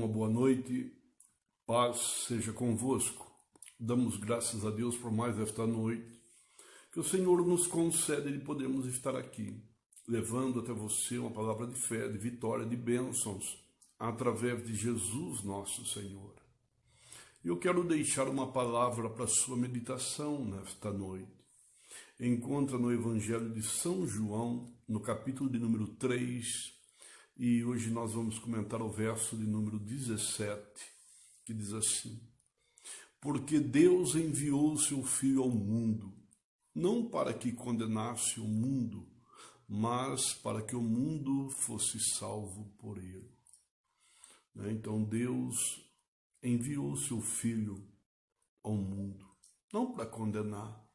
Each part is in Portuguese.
Uma boa noite, paz seja convosco. Damos graças a Deus por mais esta noite, que o Senhor nos concede de podermos estar aqui, levando até você uma palavra de fé, de vitória, de bênçãos, através de Jesus nosso Senhor. E eu quero deixar uma palavra para a sua meditação nesta noite. Encontra no Evangelho de São João, no capítulo de número 3, e hoje nós vamos comentar o verso de número 17, que diz assim: porque Deus enviou seu Filho ao mundo, não para que condenasse o mundo, mas para que o mundo fosse salvo por ele. Então Deus enviou seu Filho ao mundo, não para condenar,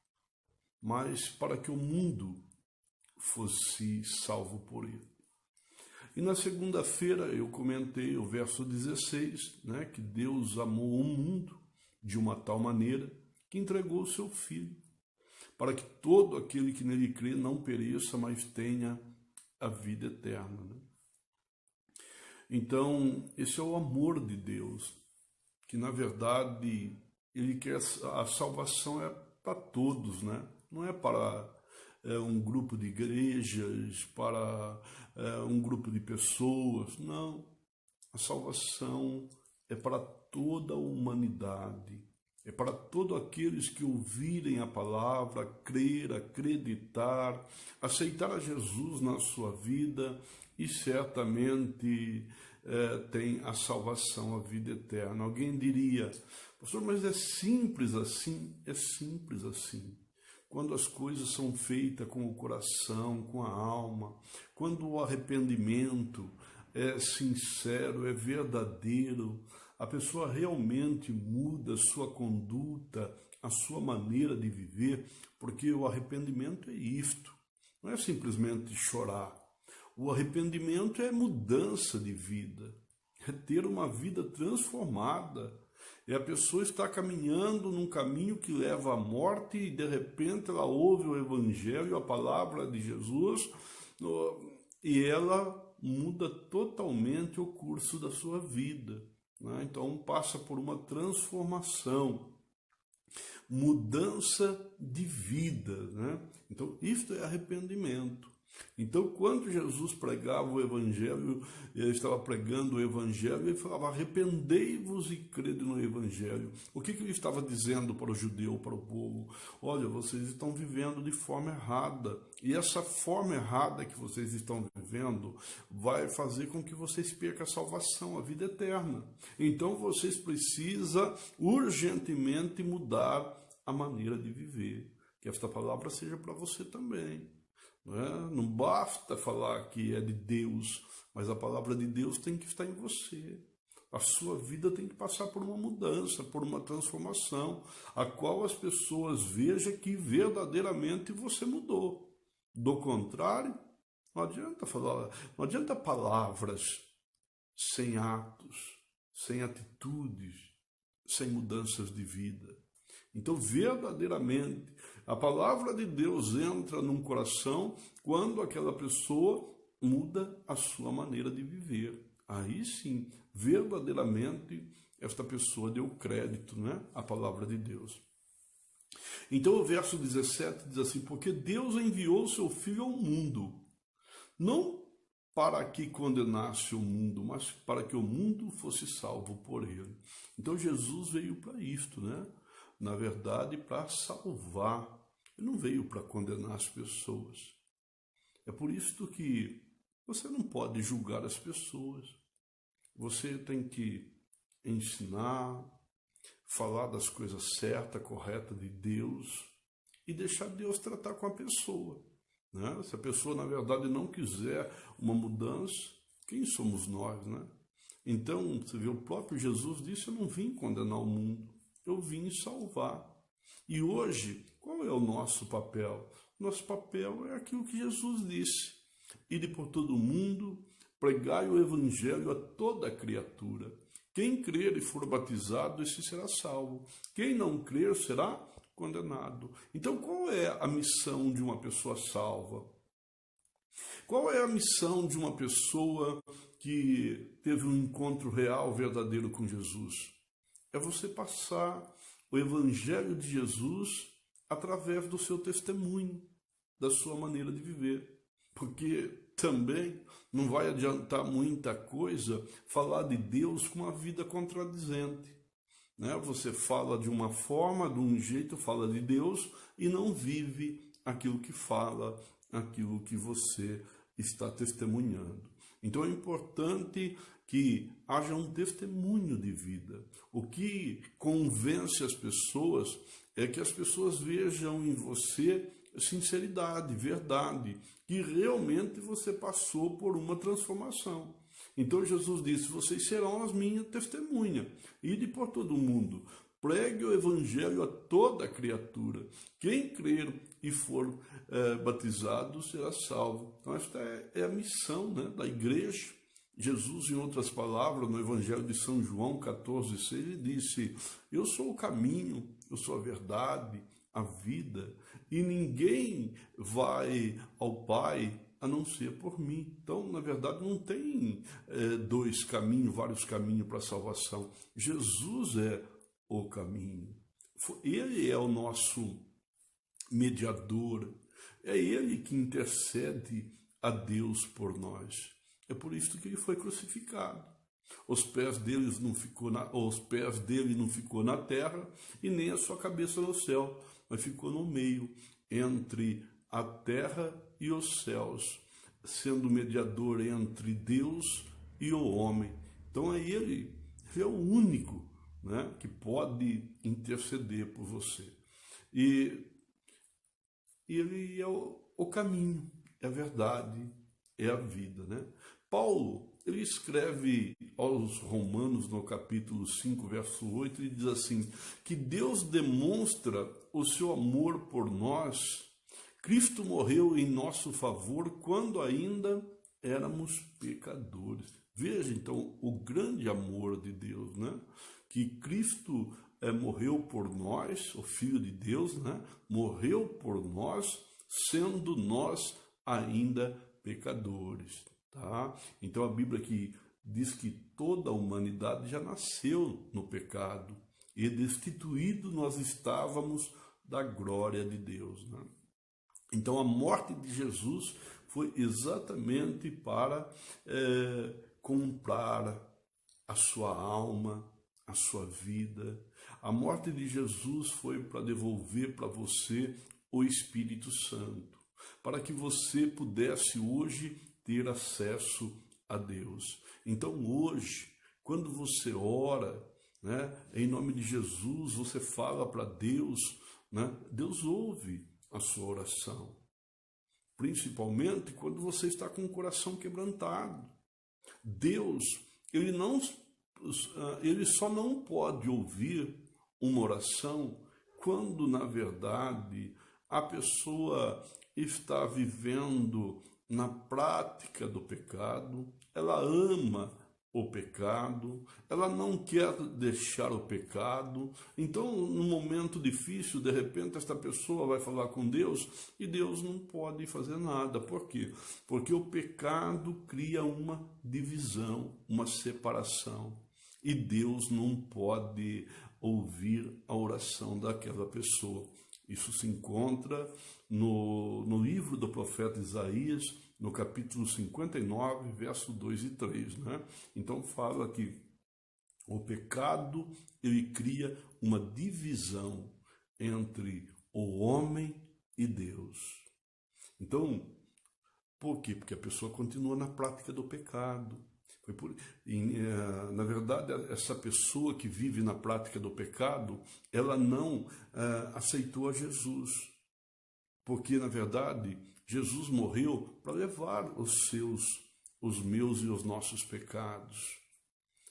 mas para que o mundo fosse salvo por ele. E na segunda-feira eu comentei o verso 16, que Deus amou o mundo de uma tal maneira que entregou o seu Filho, para que todo aquele que nele crê não pereça, mas tenha a vida eterna. Então, esse é o amor de Deus, que na verdade ele quer a salvação é para todos, não é para um grupo de igrejas, para um grupo de pessoas, não. A salvação é para toda a humanidade, é para todos aqueles que ouvirem a palavra, crer, acreditar, aceitar a Jesus na sua vida e certamente tem a salvação, a vida eterna. Alguém diria: pastor, mas é simples assim? É simples assim. Quando as coisas são feitas com o coração, com a alma, quando o arrependimento é sincero, é verdadeiro, a pessoa realmente muda a sua conduta, a sua maneira de viver, porque o arrependimento é isto, não é simplesmente chorar. O arrependimento é mudança de vida, é ter uma vida transformada. E a pessoa está caminhando num caminho que leva à morte e de repente ela ouve o Evangelho, a palavra de Jesus, e ela muda totalmente o curso da sua vida. Então passa por uma transformação, mudança de vida. Então isto é arrependimento. Então, quando Jesus pregava o Evangelho, ele estava pregando o Evangelho, ele falava: arrependei-vos e crede no Evangelho. O que ele estava dizendo para o judeu, para o povo? Olha, vocês estão vivendo de forma errada, e essa forma errada que vocês estão vivendo vai fazer com que vocês percam a salvação, a vida eterna. Então, vocês precisam urgentemente mudar a maneira de viver. Que esta palavra seja para você também. Não basta falar que é de Deus, mas a palavra de Deus tem que estar em você. A sua vida tem que passar por uma mudança, por uma transformação, a qual as pessoas vejam que verdadeiramente você mudou. Do contrário, não adianta falar, não adianta palavras sem atos, sem atitudes, sem mudanças de vida. Então, verdadeiramente, a palavra de Deus entra num coração quando aquela pessoa muda a sua maneira de viver. Aí sim, verdadeiramente, esta pessoa deu crédito, à palavra de Deus. Então, o verso 17 diz assim: porque Deus enviou seu Filho ao mundo, não para que condenasse o mundo, mas para que o mundo fosse salvo por ele. Então, Jesus veio para isto, na verdade, para salvar. Ele não veio para condenar as pessoas. É por isso que você não pode julgar as pessoas. Você tem que ensinar, falar das coisas certas, corretas de Deus e deixar Deus tratar com a pessoa. Se a pessoa, na verdade, não quiser uma mudança, quem somos nós? Então, você vê, o próprio Jesus disse: eu não vim condenar o mundo, eu vim salvar. E hoje, qual é o nosso papel? Nosso papel é aquilo que Jesus disse: ide por todo o mundo, pregai o Evangelho a toda criatura. Quem crer e for batizado, esse será salvo. Quem não crer será condenado. Então, qual é a missão de uma pessoa salva? Qual é a missão de uma pessoa que teve um encontro real, verdadeiro com Jesus? É você passar o Evangelho de Jesus através do seu testemunho, da sua maneira de viver. Porque também não vai adiantar muita coisa falar de Deus com uma vida contradizente. Né? Você fala de uma forma, de um jeito, fala de Deus e não vive aquilo que fala, aquilo que você está testemunhando. Então é importante que haja um testemunho de vida. O que convence as pessoas é que as pessoas vejam em você sinceridade, verdade, que realmente você passou por uma transformação. Então Jesus disse, vocês serão as minhas testemunhas, ide por todo o mundo, pregue o evangelho a toda criatura, quem crer e for batizado será salvo. Então esta é a missão, né, da igreja. Jesus, em outras palavras, no Evangelho de São João 14,6, ele disse, eu sou o caminho, eu sou a verdade, a vida, e ninguém vai ao Pai a não ser por mim. Então, na verdade, não tem dois caminhos, vários caminhos para a salvação. Jesus é o caminho. Ele é o nosso mediador. É ele que intercede a Deus por nós. É por isso que ele foi crucificado. Os pés dele não ficou na terra e nem a sua cabeça no céu, mas ficou no meio, entre a terra e os céus, sendo mediador entre Deus e o homem. Então ele é o único, né, que pode interceder por você. E ele é o caminho, é a verdade, é a vida, né? Paulo, ele escreve aos Romanos, no capítulo 5, verso 8, e diz assim, que Deus demonstra o seu amor por nós. Cristo morreu em nosso favor quando ainda éramos pecadores. Veja, então, o grande amor de Deus, né? Que Cristo morreu por nós, o Filho de Deus, né? Morreu por nós, sendo nós ainda pecadores. Tá? Então a Bíblia aqui diz que toda a humanidade já nasceu no pecado e destituído nós estávamos da glória de Deus. Né? Então a morte de Jesus foi exatamente para comprar a sua alma, a sua vida. A morte de Jesus foi para devolver para você o Espírito Santo, para que você pudesse hoje ter acesso a Deus. Então hoje, quando você ora, né, em nome de Jesus, você fala para Deus, né, Deus ouve a sua oração. Principalmente quando você está com o coração quebrantado. Deus, ele só não pode ouvir uma oração quando, na verdade, a pessoa está vivendo na prática do pecado, ela ama o pecado, ela não quer deixar o pecado. Então, num momento difícil, de repente, esta pessoa vai falar com Deus e Deus não pode fazer nada. Por quê? Porque o pecado cria uma divisão, uma separação. E Deus não pode ouvir a oração daquela pessoa. Isso se encontra no livro do profeta Isaías, no capítulo 59, verso 2 e 3. Né? Então fala que o pecado ele cria uma divisão entre o homem e Deus. Então, por quê? Porque a pessoa continua na prática do pecado. Na verdade, essa pessoa que vive na prática do pecado, ela não aceitou a Jesus. Porque, na verdade, Jesus morreu para levar os meus e os nossos pecados.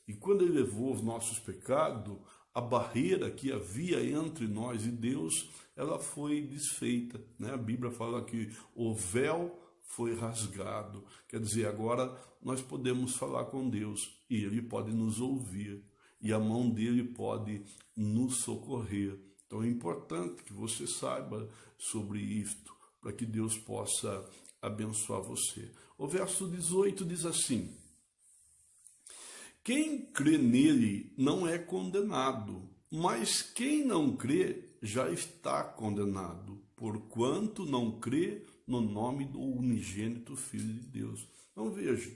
E quando ele levou os nossos pecados, a barreira que havia entre nós e Deus, ela foi desfeita. Né? A Bíblia fala que o véu foi rasgado. Quer dizer, agora nós podemos falar com Deus e Ele pode nos ouvir e a mão dele pode nos socorrer. Então é importante que você saiba sobre isto, para que Deus possa abençoar você. O verso 18 diz assim, Quem crê nele não é condenado, mas quem não crê já está condenado, porquanto não crê no nome do unigênito Filho de Deus. Então veja,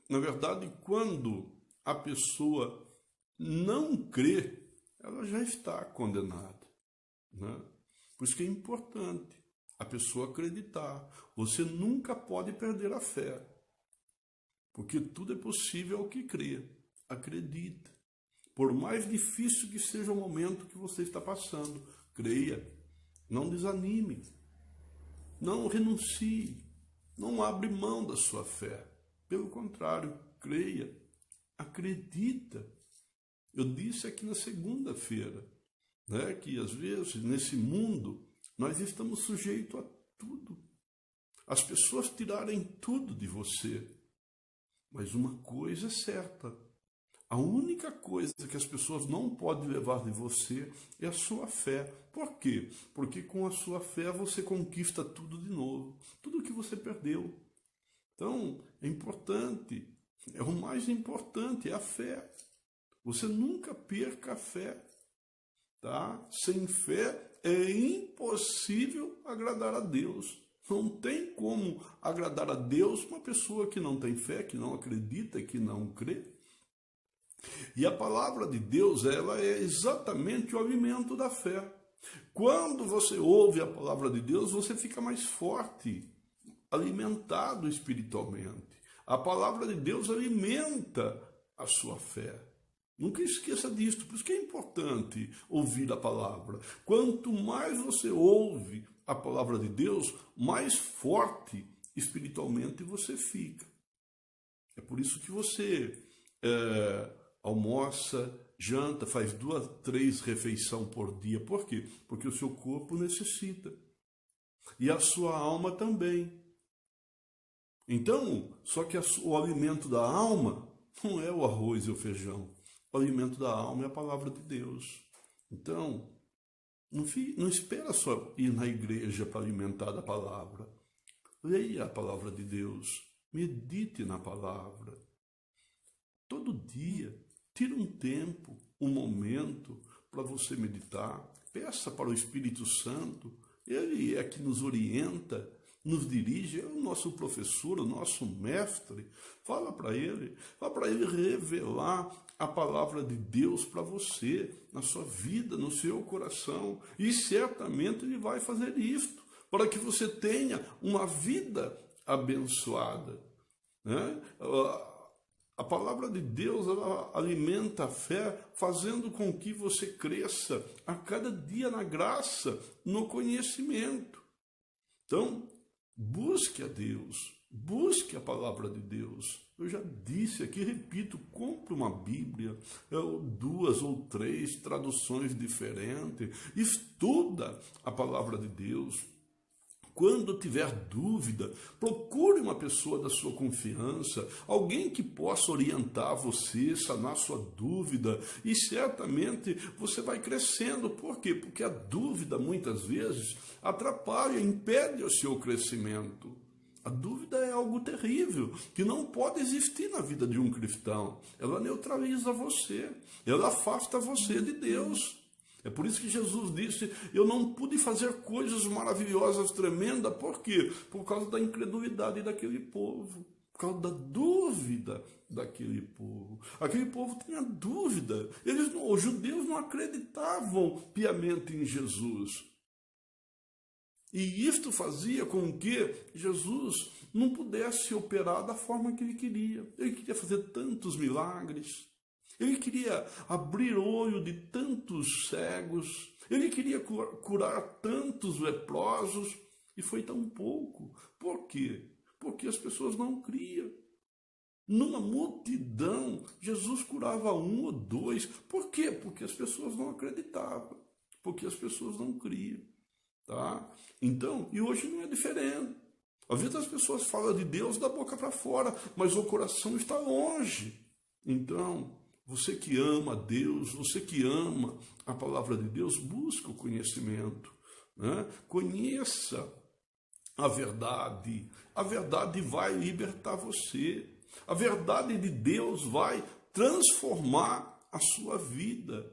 na verdade, quando a pessoa não crê, ela já está condenada, né? Por isso que é importante a pessoa acreditar. Você nunca pode perder a fé, porque tudo é possível ao que crê. Acredita. Por mais difícil que seja o momento que você está passando, creia. Não desanime. Não renuncie. Não abre mão da sua fé. Pelo contrário, creia. Acredita. Eu disse aqui na segunda-feira, né, que às vezes nesse mundo nós estamos sujeitos a tudo. As pessoas tirarem tudo de você. Mas uma coisa é certa, a única coisa que as pessoas não podem levar de você é a sua fé. Por quê? Porque com a sua fé você conquista tudo de novo, tudo que você perdeu. Então, é importante, é o mais importante, é a fé. Você nunca perca a fé, tá? Sem fé é impossível agradar a Deus. Não tem como agradar a Deus uma pessoa que não tem fé, que não acredita, que não crê. E a palavra de Deus, ela é exatamente o alimento da fé. Quando você ouve a palavra de Deus, você fica mais forte, alimentado espiritualmente. A palavra de Deus alimenta a sua fé. Nunca esqueça disso, por isso que é importante ouvir a palavra. Quanto mais você ouve a palavra de Deus, mais forte espiritualmente você fica. É por isso que você almoça, janta, faz 2, 3 refeições por dia. Por quê? Porque o seu corpo necessita. E a sua alma também. Então, só que o alimento da alma não é o arroz e o feijão. O alimento da alma é a palavra de Deus. Então, não espera só ir na igreja para alimentar da palavra. Leia a palavra de Deus. Medite na palavra. Todo dia, tire um tempo, um momento para você meditar. Peça para o Espírito Santo. Ele é que nos orienta, nos dirige, é o nosso professor, o nosso mestre. Fala para ele revelar a palavra de Deus para você, na sua vida, no seu coração. E certamente ele vai fazer isto, para que você tenha uma vida abençoada, né? A palavra de Deus, ela alimenta a fé, fazendo com que você cresça a cada dia na graça, no conhecimento. Então, busque a Deus, busque a palavra de Deus. Eu já disse aqui, repito, compre uma Bíblia, 2 ou 3 traduções diferentes, estuda a palavra de Deus. Quando tiver dúvida, procure uma pessoa da sua confiança, alguém que possa orientar você, sanar sua dúvida, e certamente você vai crescendo. Por quê? Porque a dúvida, muitas vezes, atrapalha, impede o seu crescimento. A dúvida é algo terrível, que não pode existir na vida de um cristão. Ela neutraliza você, ela afasta você de Deus. É por isso que Jesus disse, eu não pude fazer coisas maravilhosas, tremendas. Por quê? Por causa da incredulidade daquele povo, por causa da dúvida daquele povo. Aquele povo tinha dúvida. Os judeus não acreditavam piamente em Jesus. E isto fazia com que Jesus não pudesse operar da forma que ele queria. Ele queria fazer tantos milagres. Ele queria abrir o olho de tantos cegos, ele queria curar tantos leprosos, e foi tão pouco. Por quê? Porque as pessoas não criam. Numa multidão, Jesus curava 1 ou 2. Por quê? Porque as pessoas não acreditavam, porque as pessoas não criam. Tá? Então, e hoje não é diferente. Às vezes as pessoas falam de Deus da boca para fora, mas o coração está longe. Então, você que ama a Deus, você que ama a palavra de Deus, busca o conhecimento, né? Conheça a verdade vai libertar você. A verdade de Deus vai transformar a sua vida.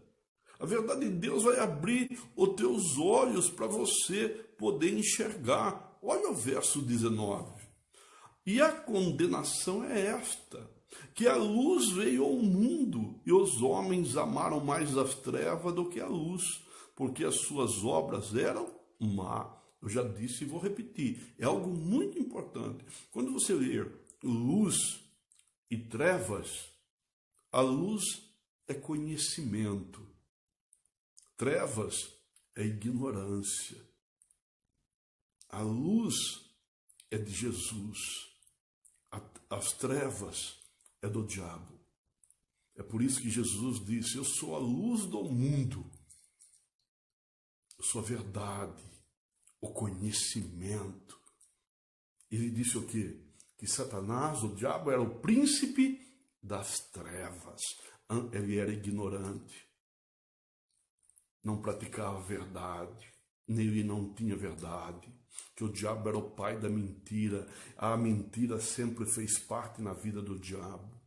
A verdade de Deus vai abrir os teus olhos para você poder enxergar. Olha o verso 19. E a condenação é esta, que a luz veio ao mundo, e os homens amaram mais as trevas do que a luz, porque as suas obras eram má. Eu já disse e vou repetir, é algo muito importante. Quando você ler luz e trevas, a luz é conhecimento, trevas é ignorância. A luz é de Jesus, as trevas é do diabo. É por isso que Jesus disse, eu sou a luz do mundo, eu sou a verdade, o conhecimento. Ele disse o quê? Que Satanás, o diabo, era o príncipe das trevas. Ele era ignorante, não praticava a verdade, nele não tinha verdade, que o diabo era o pai da mentira, a mentira sempre fez parte na vida do diabo.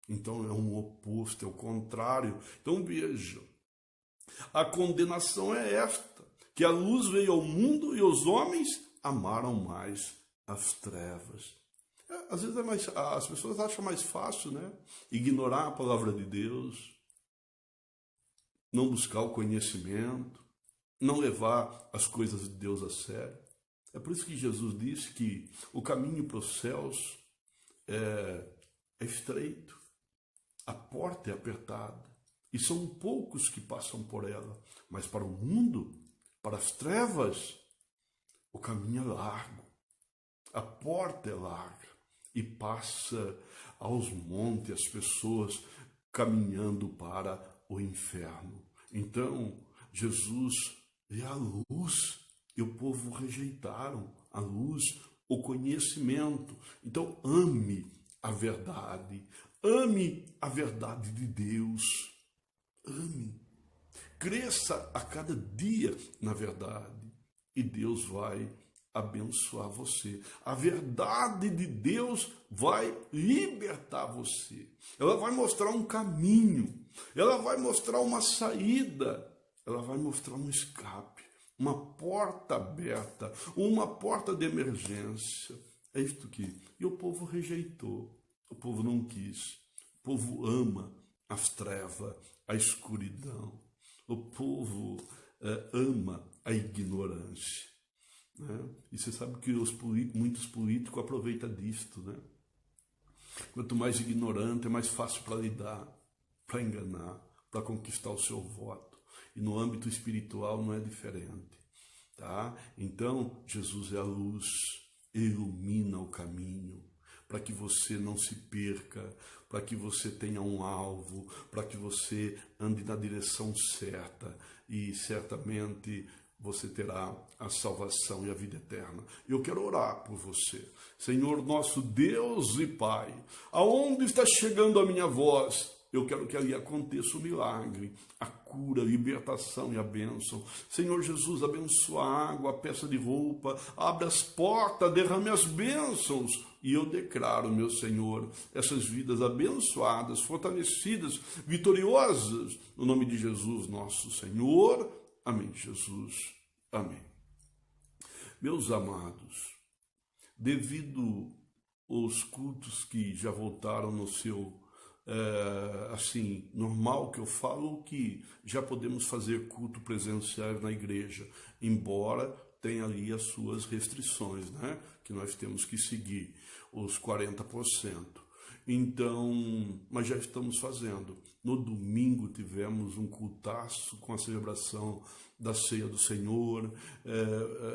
Então é um oposto, é o contrário. Então veja, a condenação é esta, que a luz veio ao mundo e os homens amaram mais as trevas. Às vezes as pessoas acham mais fácil, né? Ignorar a palavra de Deus, não buscar o conhecimento, não levar as coisas de Deus a sério. É por isso que Jesus disse que o caminho para os céus é estreito, a porta é apertada, e são poucos que passam por ela. Mas para o mundo, para as trevas, o caminho é largo, a porta é larga, e passa aos montes as pessoas caminhando para o inferno. Então, Jesus é a luz, e o povo rejeitaram a luz, o conhecimento. Então, ame a verdade de Deus, ame, cresça a cada dia na verdade, e Deus vai abençoar você. A verdade de Deus vai libertar você. Ela vai mostrar um caminho, ela vai mostrar uma saída, ela vai mostrar um escape, uma porta aberta, uma porta de emergência. É isto que... E o povo rejeitou, o povo não quis, o povo ama as trevas, a escuridão, o povo ama a ignorância. Né? E você sabe que muitos políticos aproveitam disto, né? Quanto mais ignorante, é mais fácil para lidar, para enganar, para conquistar o seu voto. E no âmbito espiritual não é diferente, tá? Então, Jesus é a luz, ilumina o caminho, para que você não se perca, para que você tenha um alvo, para que você ande na direção certa, e certamente você terá a salvação e a vida eterna. Eu quero orar por você. Senhor, nosso Deus e Pai, aonde está chegando a minha voz, eu quero que ali aconteça o milagre, a cura, a libertação e a bênção. Senhor Jesus, abençoa a água, a peça de roupa, abre as portas, derrame as bênçãos. E eu declaro, meu Senhor, essas vidas abençoadas, fortalecidas, vitoriosas, no nome de Jesus, nosso Senhor. Amém, Jesus. Amém. Meus amados, devido aos cultos que já voltaram no seu, assim, normal que eu falo, que já podemos fazer culto presencial na igreja, embora tenha ali as suas restrições, né? Que nós temos que seguir, os 40%. Então, mas já estamos fazendo. No domingo tivemos um cultaço com a celebração da Ceia do Senhor,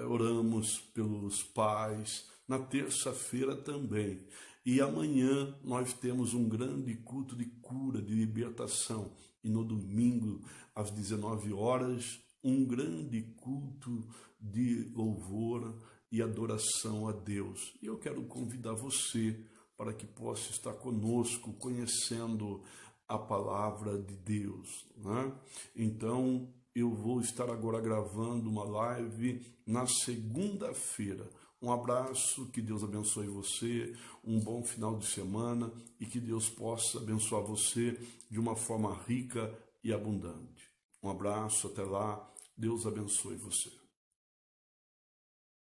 oramos pelos pais, na terça-feira também. E amanhã nós temos um grande culto de cura, de libertação. E no domingo, às 19 horas, um grande culto de louvor e adoração a Deus. E eu quero convidar você para que possa estar conosco, conhecendo a palavra de Deus, né? Então, eu vou estar agora gravando uma live na segunda-feira, Um abraço, que Deus abençoe você, um bom final de semana e que Deus possa abençoar você de uma forma rica e abundante. Um abraço, até lá, Deus abençoe você.